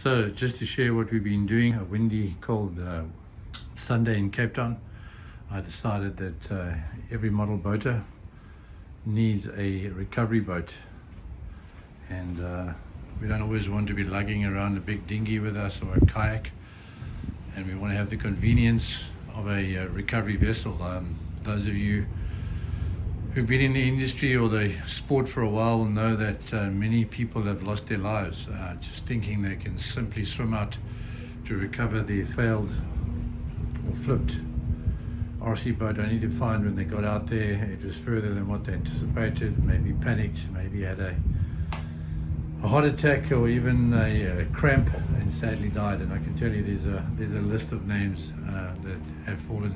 So just to share what we've been doing, a windy, cold Sunday in Cape Town, I decided that every model boater needs a recovery boat, and we don't always want to be lugging around a big dinghy with us or a kayak, and we want to have the convenience of a recovery vessel. Those of you who've been in the industry or the sport for a while will know that many people have lost their lives just thinking they can simply swim out to recover their failed or flipped RC boat, only to find when they got out there it was further than what they anticipated, maybe panicked, maybe had a heart attack or even a cramp, and sadly died. And I can tell you there's a list of names that have fallen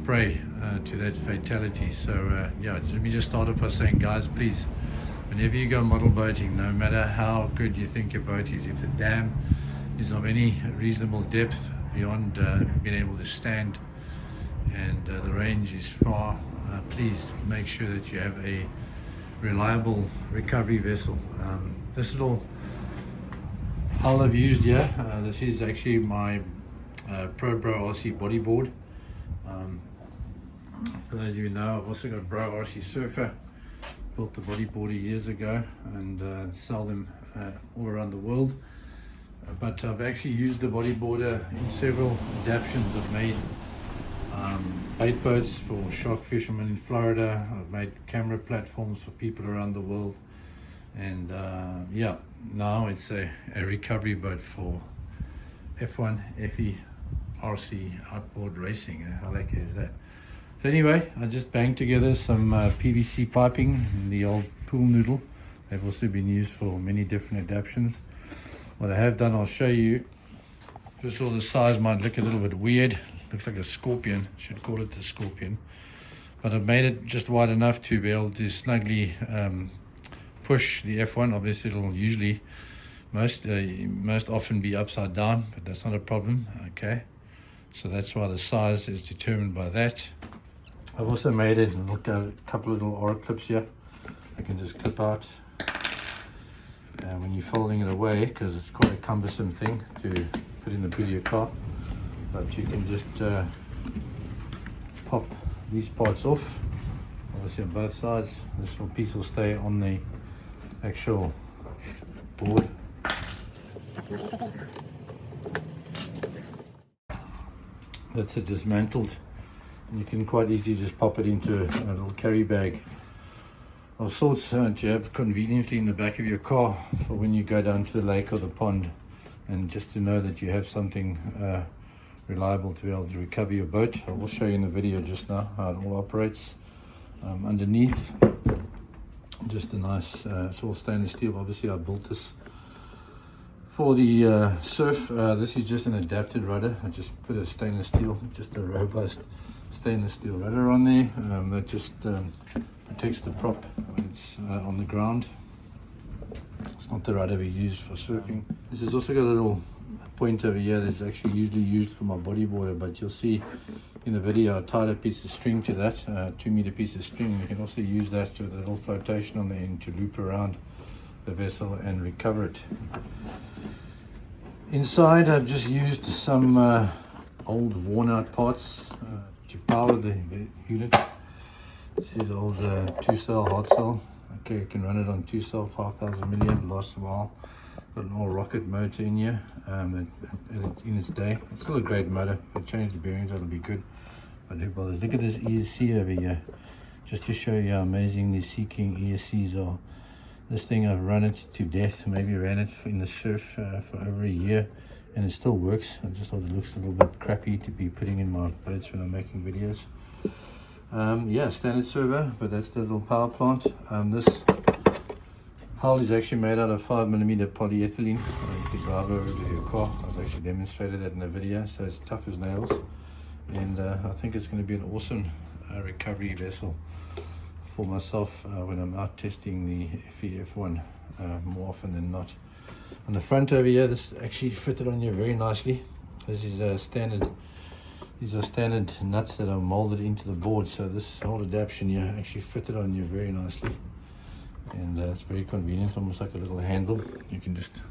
prey to that fatality. So yeah, let me just start off by saying, guys, please, whenever you go model boating, no matter how good you think your boat is, if the dam is of any reasonable depth beyond being able to stand and the range is far, please make sure that you have a reliable recovery vessel. This little hull I've used here, this is actually my Pro RC bodyboard. For those of you who know, I've also got Bro RC Surfer. Built the bodyboarder years ago and sell them all around the world. But I've actually used the bodyboarder in several adaptations. I've made bait boats for shark fishermen in Florida. I've made camera platforms for people around the world. And yeah, now it's a recovery boat for F1, FE, RC, outboard racing. How lucky is that? So anyway, I just banged together some PVC piping, the old pool noodle. They've also been used for many different adaptations. What I have done, I'll show you. First of all, the size might look a little bit weird. Looks like a scorpion. Should call it the scorpion. But I've made it just wide enough to be able to snugly push the F1. Obviously, it'll usually most often be upside down, but that's not a problem. Okay, so that's why the size is determined by that. I've also made it, and look at a couple of little aura clips here. I can just clip out when you're folding it away, because it's quite a cumbersome thing to put in the boot of your car. But you can just pop these parts off, obviously on both sides. This little piece will stay on the actual board. That's it, dismantled. And you can quite easily just pop it into a little carry bag of sorts to have conveniently in the back of your car for when you go down to the lake or the pond, and just to know that you have something reliable to be able to recover your boat. I will show you in the video just now how it all operates. Underneath, just a nice, it's all stainless steel. Obviously I built this for the surf. This is just an adapted rudder. I just put a stainless steel, just a robust stainless steel rudder on there that just protects the prop when it's on the ground. It's not the rudder we use for surfing. This has also got a little point over here that's actually usually used for my bodyboarder, but you'll see in the video I tied a piece of string to that, 2-meter piece of string. You can also use that with a little flotation on the end to loop around the vessel and recover it. Inside I've just used some old worn out parts to power the unit. This is old 2-cell hot cell. Okay, you can run it on 2-cell 5000 milliamp, lasts a while. Got an old rocket motor in here in its day. It's still a great motor. If I change the bearings, that'll be good, but who bothers? Look at this ESC over here, just to show you how amazing these Sea King ESCs are. This thing, I've run it to death. Maybe ran it in the surf for over a year, and it still works. I just thought it looks a little bit crappy to be putting in my boats when I'm making videos. Yeah, standard servo, but that's the little power plant. This hull is actually made out of 5mm polyethylene. You can drive over to your car. I've actually demonstrated that in a video, so it's tough as nails. And I think it's going to be an awesome recovery vessel for myself when I'm out testing the FE1 more often than not. On the front over here, this actually fitted on here very nicely. This is standard. These are standard nuts that are molded into the board, so this whole adaptation here actually fitted on here very nicely. And it's very convenient, almost like a little handle. You can just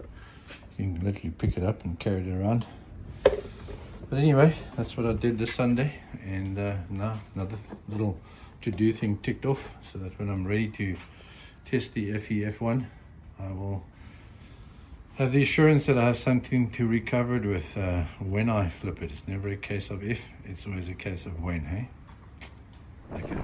You can literally pick it up and carry it around. But anyway, that's what I did this Sunday, and now another little to-do thing ticked off, so that when I'm ready to test the FEF1, I will have the assurance that I have something to recover it with when I flip it. It's never a case of if, it's always a case of when, hey? Okay.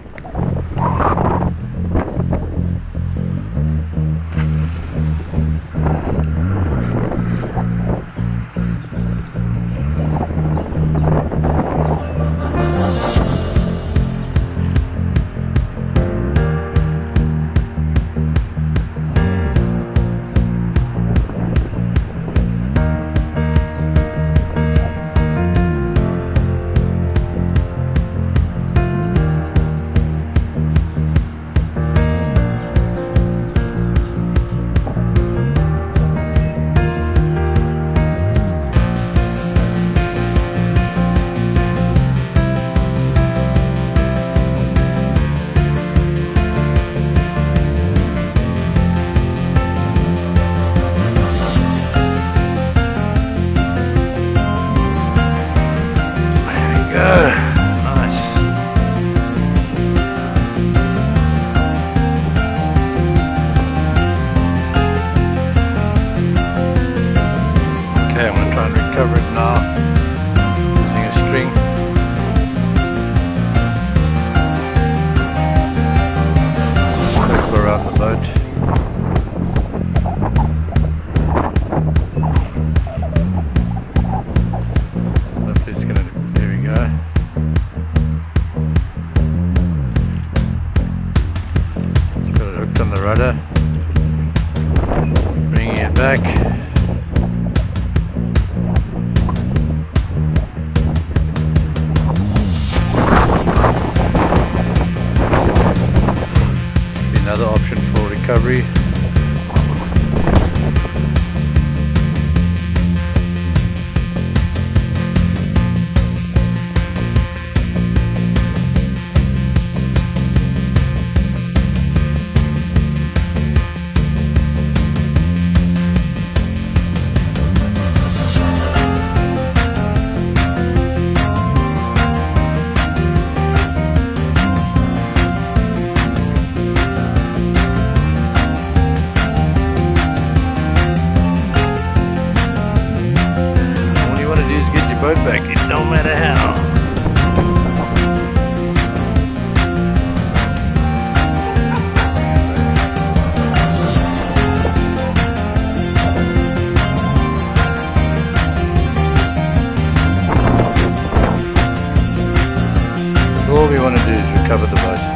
Okay, I'm going to try and recover it now using a string. Circle around the boat. Hopefully it's going to, there we go. Just got it hooked on the rudder. Bringing it back. Another option for recovery. Boat back, it don't matter how. All we want to do is recover the boat.